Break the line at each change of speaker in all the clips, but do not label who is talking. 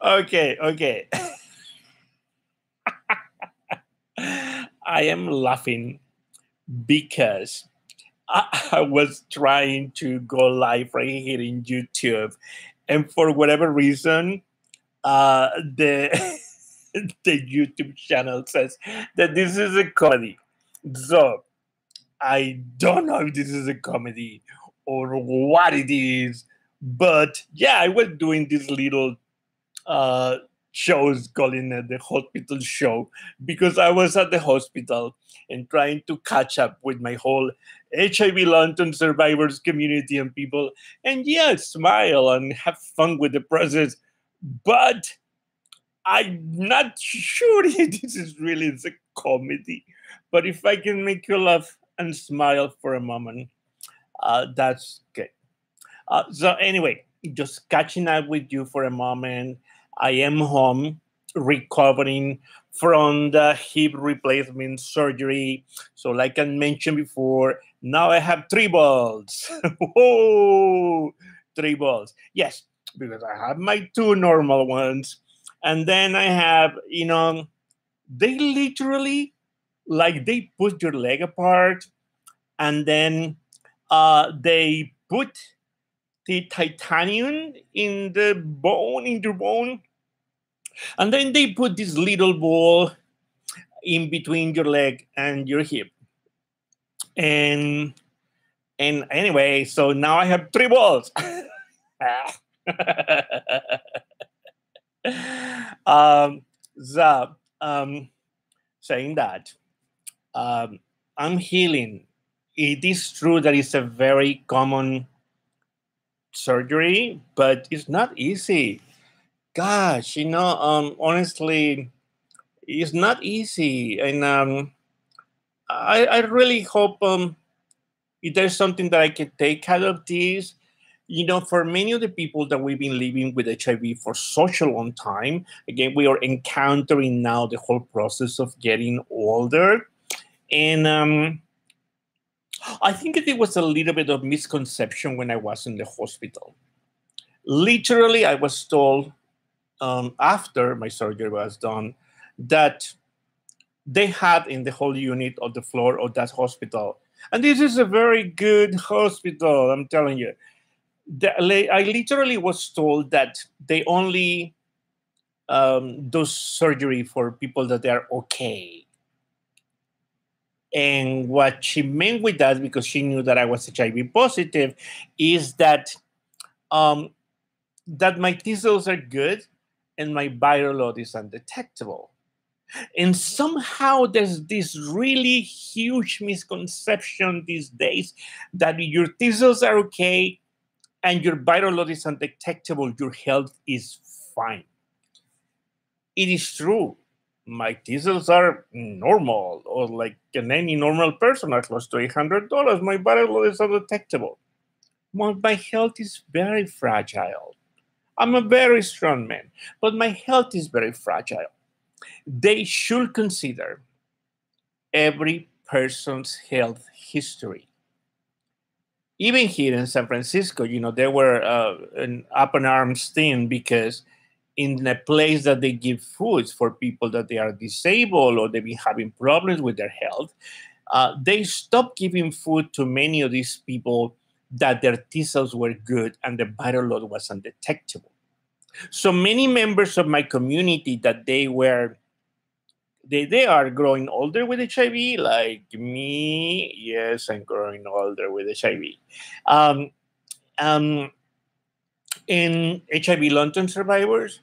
Okay, okay. I am laughing because I was trying to go live right here in YouTube, and for whatever reason, the the YouTube channel says that this is a comedy. So I don't know if this is a comedy or what it is, but yeah, I was doing this little uh, shows calling it the hospital show because I was at the hospital and trying to catch up with my whole HIV London survivors community and people. And yeah, smile and have fun with the process. But I'm not sure if this is really a comedy. But if I can make you laugh and smile for a moment, that's good. So anyway, just catching up with you for a moment. I am home recovering from the hip replacement surgery. So like I mentioned before, now I have three balls. Whoa, three balls. Yes, because I have my two normal ones. And then I have, they literally like they put your leg apart and then they put the titanium in the bone, in your bone, and then they put this little ball in between your leg and your hip. And anyway, so now I have three balls. um, so, saying that, um, I'm healing. It is true that it's a very common surgery, but it's not easy. Gosh, honestly, it's not easy, and I really hope if there's something that I can take out of this. For many of the people that we've been living with HIV for such a long time, again, we are encountering now the whole process of getting older, and I think it was a little bit of misconception when I was in the hospital. Literally, I was told after my surgery was done that they had in the whole unit of the floor of that hospital. And this is a very good hospital, I'm telling you. I literally was told that they only do surgery for people that they are okay. And what she meant with that, because she knew that I was HIV positive, is um, that my T cells are good and my viral load is undetectable. And somehow there's this really huge misconception these days that your T cells are okay and your viral load is undetectable, your health is fine. It is true. My T cells are normal, or like in any normal person, are close to $800. My viral load is undetectable. Well, my health is very fragile. I'm a very strong man, but my health is very fragile. They should consider every person's health history. Even here in San Francisco, they were an up in arms thing because in a place that they give foods for people that they are disabled or they've been having problems with their health, they stopped giving food to many of these people that their T cells were good and the viral load was undetectable. So many members of my community that they are growing older with HIV, like me. Yes, I'm growing older with HIV. Um, um, in HIV London survivors,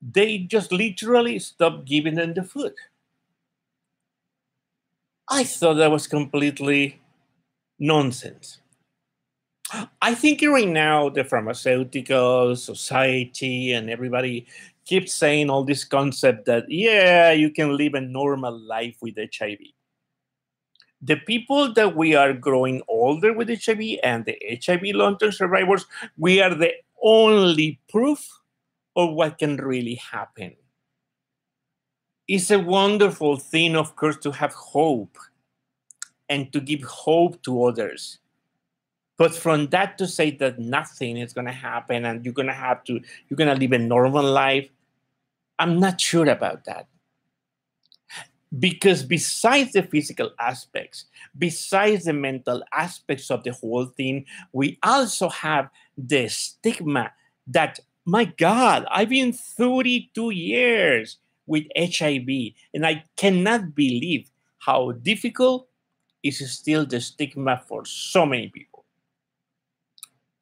they just literally stopped giving them the food. I thought that was completely nonsense. I think right now the pharmaceutical society and everybody keeps saying all this concept that yeah, you can live a normal life with HIV. The people that we are growing older with HIV and the HIV long-term survivors, we are the only proof of what can really happen. It's a wonderful thing, of course, to have hope and to give hope to others. But from that to say that nothing is going to happen and you're going to live a normal life, I'm not sure about that. Because besides the physical aspects, besides the mental aspects of the whole thing, we also have the stigma that, my God, I've been 32 years with HIV, and I cannot believe how difficult is still the stigma for so many people.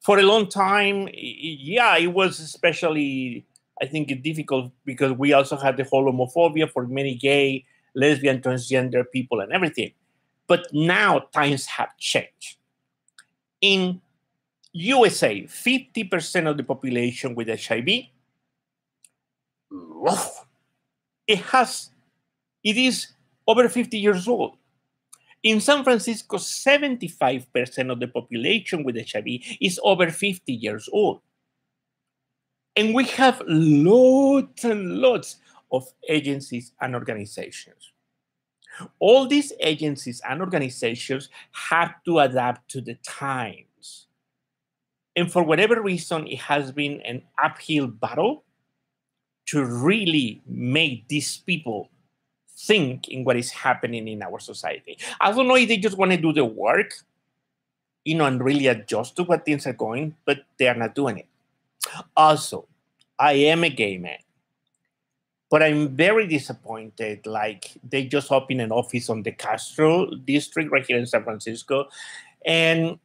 For a long time, yeah, it was especially, I think, difficult because we also had the whole homophobia for many gay, lesbian, transgender people and everything. But now times have changed. In USA, 50% of the population with HIV, it has, it is over 50 years old. In San Francisco, 75% of the population with HIV is over 50 years old. And we have lots and lots of agencies and organizations. All these agencies and organizations have to adapt to the times. And for whatever reason, it has been an uphill battle to really make these people think in what is happening in our society. I don't know if they just want to do the work, and really adjust to what things are going, but they are not doing it. Also, I am a gay man, but I'm very disappointed. Like, they just opened an office on the Castro district right here in San Francisco, and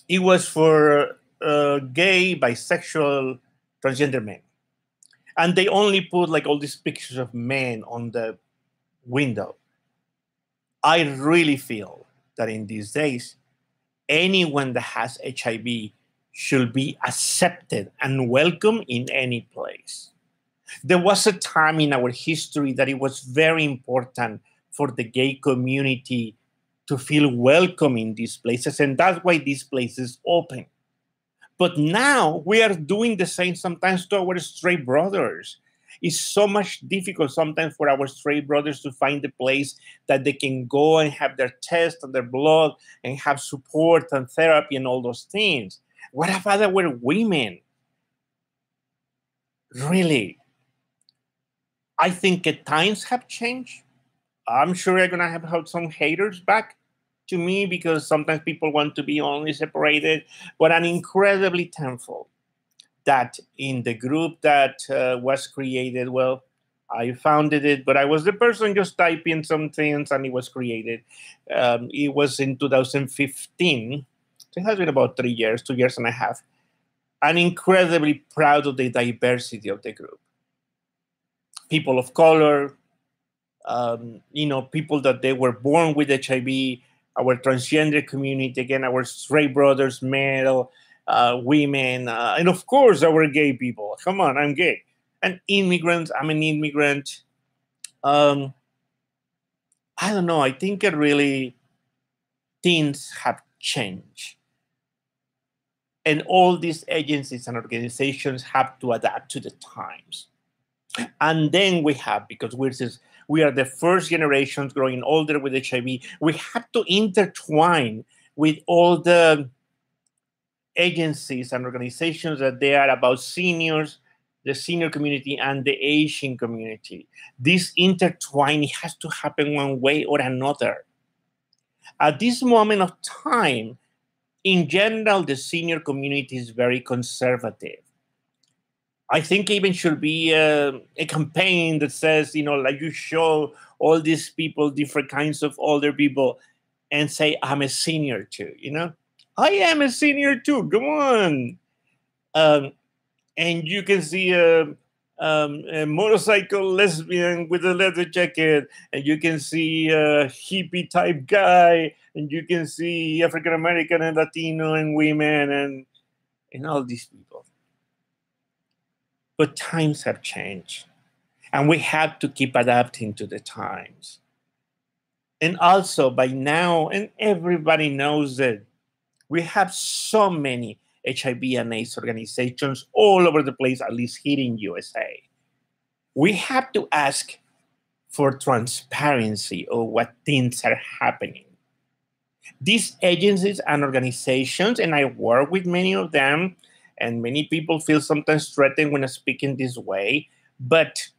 it was for gay, bisexual, transgender men. And they only put like all these pictures of men on the window. I really feel that in these days, anyone that has HIV should be accepted and welcome in any place. There was a time in our history that it was very important for the gay community to feel welcome in these places, and that's why these places open. But now we are doing the same sometimes to our straight brothers. It's so much difficult sometimes for our straight brothers to find a place that they can go and have their test and their blood and have support and therapy and all those things. What about our women? Really, I think the times have changed. I'm sure I'm gonna have some haters back to me because sometimes people want to be only separated. But I'm incredibly thankful that in the group that was created, well, I founded it, but I was the person just typing some things and it was created. It was in 2015. So it has been about 3 years, 2 years and a half. I'm incredibly proud of the diversity of the group. People of color, people that they were born with HIV, our transgender community, again, our straight brothers, male, women, and of course, our gay people. Come on, I'm gay. And immigrants, I'm an immigrant. I don't know. I think it really things have changed. And all these agencies and organizations have to adapt to the times. And then we have, because we are the first generations growing older with HIV, we have to intertwine with all the agencies and organizations that they are about seniors, the senior community, and the Asian community. This intertwining has to happen one way or another. At this moment of time, in general, the senior community is very conservative. I think even should be a campaign that says, like you show all these people, different kinds of older people, and say, I'm a senior too, I am a senior too, come on. And you can see a motorcycle lesbian with a leather jacket, and you can see a hippie type guy, and you can see African American and Latino and women and all these people. But times have changed, and we have to keep adapting to the times. And also, by now, and everybody knows that we have so many HIV and AIDS organizations all over the place, at least here in USA. We have to ask for transparency of what things are happening. These agencies and organizations, and I work with many of them, and many people feel sometimes threatened when I speak in this way, but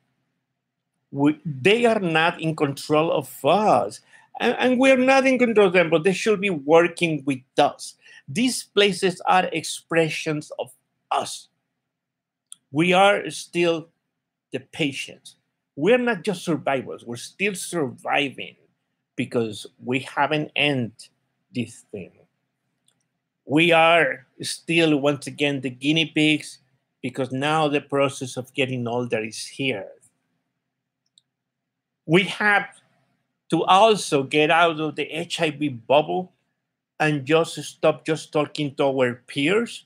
they are not in control of us. And we're not in control of them, but they should be working with us. These places are expressions of us. We are still the patients. We're not just survivors, we're still surviving because we haven't ended this thing. We are still, once again, the guinea pigs because now the process of getting older is here. We have to also get out of the HIV bubble and just stop just talking to our peers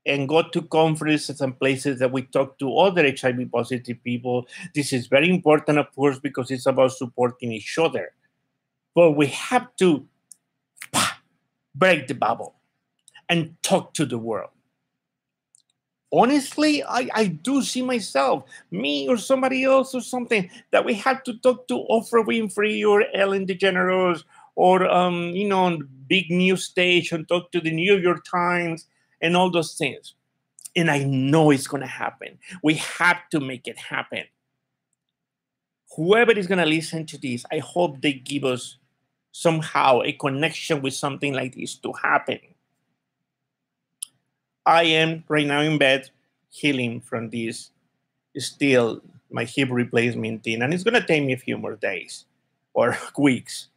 and go to conferences and places that we talk to other HIV positive people. This is very important, of course, because it's about supporting each other. But we have to break the bubble and talk to the world. Honestly, I do see myself, me or somebody else or something, that we have to talk to Oprah Winfrey or Ellen DeGeneres or, on big news stage and talk to the New York Times and all those things. And I know it's going to happen. We have to make it happen. Whoever is going to listen to this, I hope they give us somehow a connection with something like this to happen. I am right now in bed healing from this still my hip replacement thing, and it's going to take me a few more days or weeks.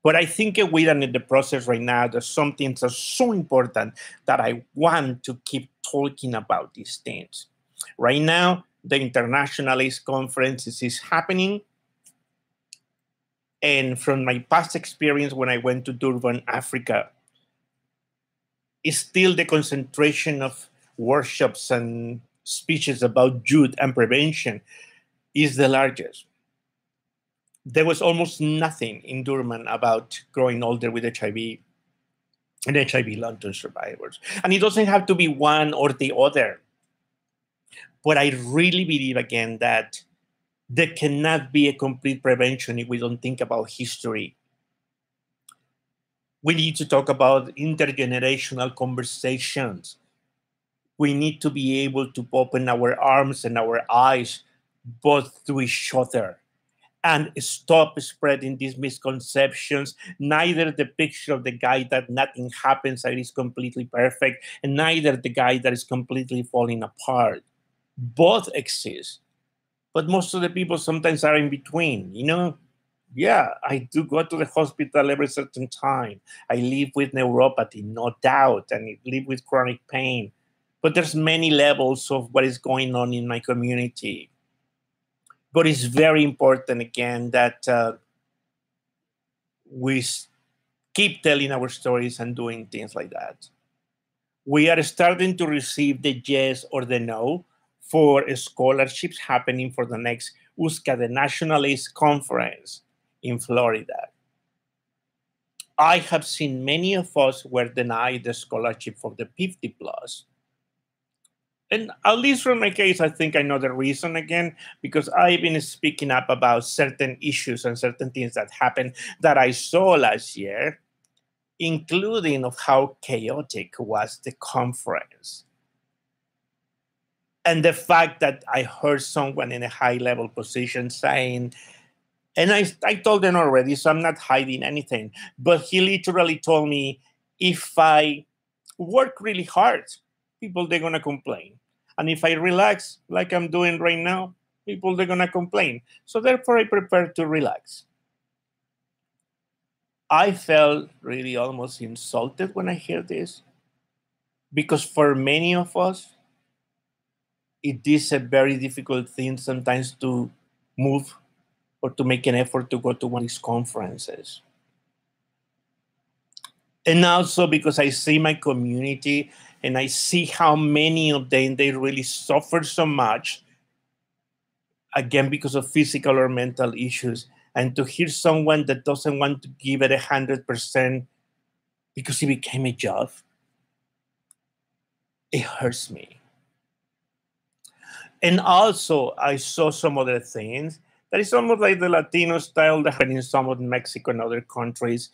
But I think we are in the process right now. There's some things that are so important that I want to keep talking about these things. Right now, the International AIDS Conference is happening. And from my past experience when I went to Durban, Africa, it's still the concentration of workshops and speeches about youth and prevention is the largest. There was almost nothing in Durban about growing older with HIV and HIV long-term survivors. And it doesn't have to be one or the other. But I really believe, again, that there cannot be a complete prevention if we don't think about history. We need to talk about intergenerational conversations. We need to be able to open our arms and our eyes both to each other and stop spreading these misconceptions. Neither the picture of the guy that nothing happens and is completely perfect, and neither the guy that is completely falling apart. Both exist. But most of the people sometimes are in between, Yeah, I do go to the hospital every certain time. I live with neuropathy, no doubt, and I live with chronic pain. But there's many levels of what is going on in my community. But it's very important, again, that we keep telling our stories and doing things like that. We are starting to receive the yes or the no for scholarships happening for the next USCA, the National AIDS Conference in Florida. I have seen many of us were denied the scholarship for the 50 plus. And at least from my case, I think I know the reason again, because I've been speaking up about certain issues and certain things that happened that I saw last year, including of how chaotic was the conference. And the fact that I heard someone in a high level position saying, and I told them already, so I'm not hiding anything, but he literally told me, if I work really hard, people, they're going to complain. And if I relax like I'm doing right now, people, they're going to complain. So therefore, I prefer to relax. I felt really almost insulted when I hear this, because for many of us, it is a very difficult thing sometimes to move or to make an effort to go to one of these conferences. And also because I see my community and I see how many of them, they really suffer so much, again, because of physical or mental issues. And to hear someone that doesn't want to give it 100% because it became a job, it hurts me. And also, I saw some other things that is almost like the Latino style that happened in some of Mexico and other countries,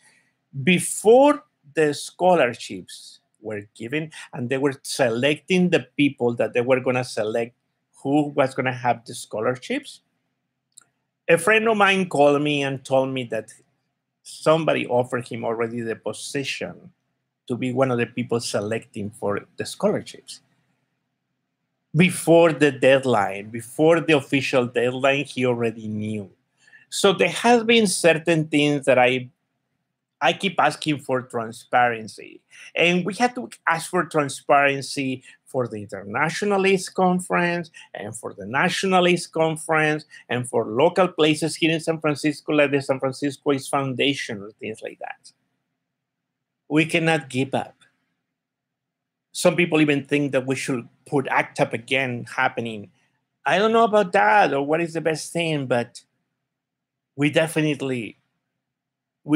before the scholarships were given and they were selecting the people that they were going to select who was going to have the scholarships, a friend of mine called me and told me that somebody offered him already the position to be one of the people selecting for the scholarships. Before the deadline, before the official deadline, he already knew. So there has been certain things that I keep asking for transparency. And we had to ask for transparency for the Internationalist Conference and for the Nationalist Conference and for local places here in San Francisco, like the San Francisco East Foundation or things like that. We cannot give up. Some people even think that we should put ACT UP again happening. I don't know about that or what is the best thing, but we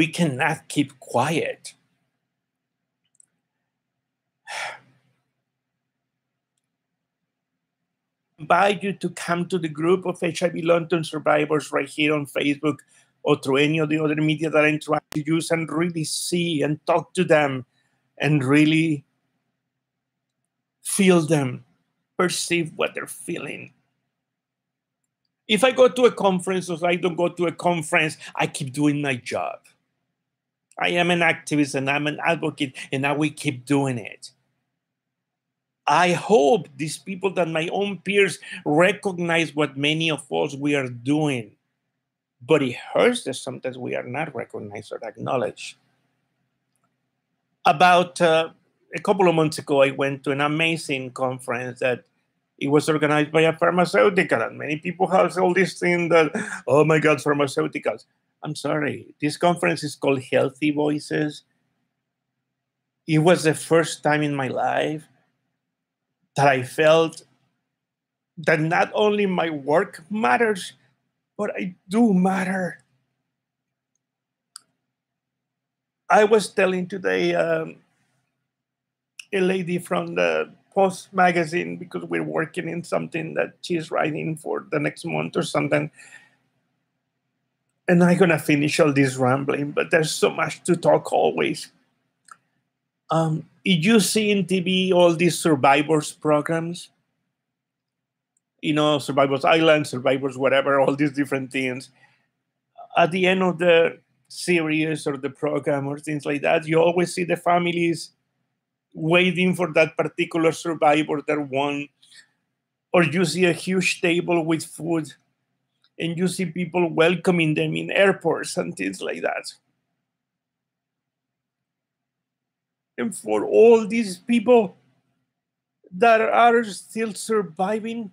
cannot keep quiet. Invite you to come to the group of HIV long-term survivors right here on Facebook or through any of the other media that I'm trying to use and really see and talk to them and really feel them, perceive what they're feeling. If I go to a conference or I don't go to a conference, I keep doing my job. I am an activist and I'm an advocate and I will keep doing it. I hope these people that my own peers recognize what many of us we are doing. But it hurts that sometimes we are not recognized or acknowledged. About a couple of months ago, I went to an amazing conference that it was organized by a pharmaceutical. And many people have all this thing that, oh my God, pharmaceuticals. I'm sorry. This conference is called Healthy Voices. It was the first time in my life that I felt that not only my work matters, but I do matter. I was telling today a lady from the Post magazine, because we're working in something that she's writing for the next month or something. And I'm going to finish all this rambling, but there's so much to talk always. You see in TV all these survivors programs, Survivors Island, Survivors whatever, all these different things. At the end of the series or the program or things like that, you always see the families waiting for that particular survivor that won. Or you see a huge table with food and you see people welcoming them in airports and things like that. And for all these people that are still surviving,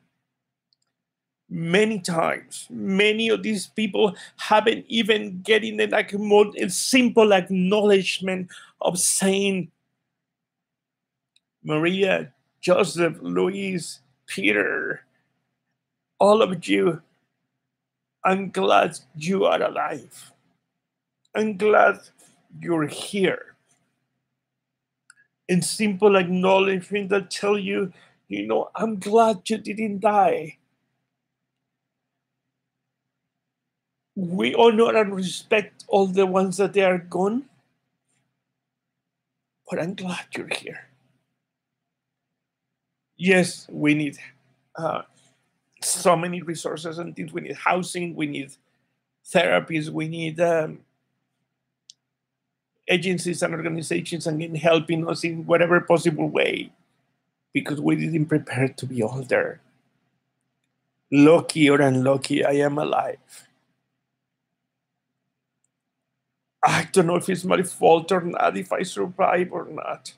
many times, many of these people haven't even getting a simple acknowledgement of saying, Maria, Joseph, Luis, Peter, all of you, I'm glad you are alive. I'm glad you're here. And simple acknowledgement that tell you, I'm glad you didn't die. We honor and respect all the ones that they are gone, but I'm glad you're here. Yes, we need so many resources and things. We need housing, we need therapies, we need agencies and organizations and helping us in whatever possible way, because we didn't prepare to be all there. Lucky or unlucky, I am alive. I don't know if it's my fault or not, if I survive or not.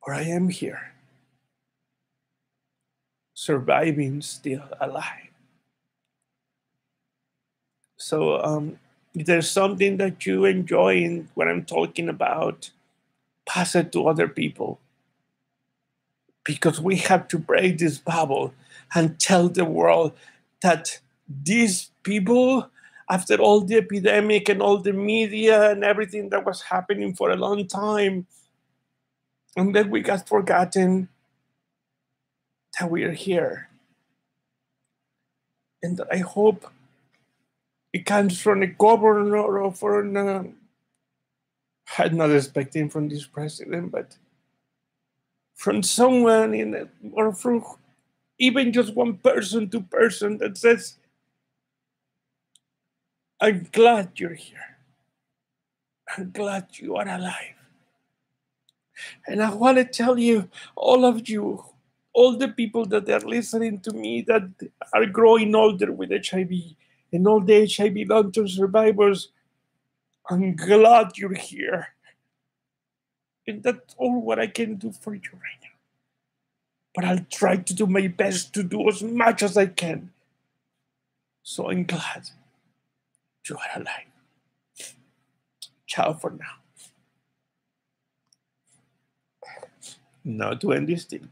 But I am here. Surviving, still alive. So if there's something that you enjoy in what I'm talking about, pass it to other people. Because we have to break this bubble and tell the world that these people, after all the epidemic and all the media and everything that was happening for a long time, and then we got forgotten, that we are here. And I hope it comes from a governor or from I'm not expecting from this president, but from someone in it, or from even just one person to person that says, I'm glad you're here. I'm glad you are alive. And I want to tell you, all the people that are listening to me that are growing older with HIV, and all the HIV long-term survivors, I'm glad you're here. And that's all what I can do for you right now. But I'll try to do my best to do as much as I can. So I'm glad you are alive. Ciao for now. Now to end this thing.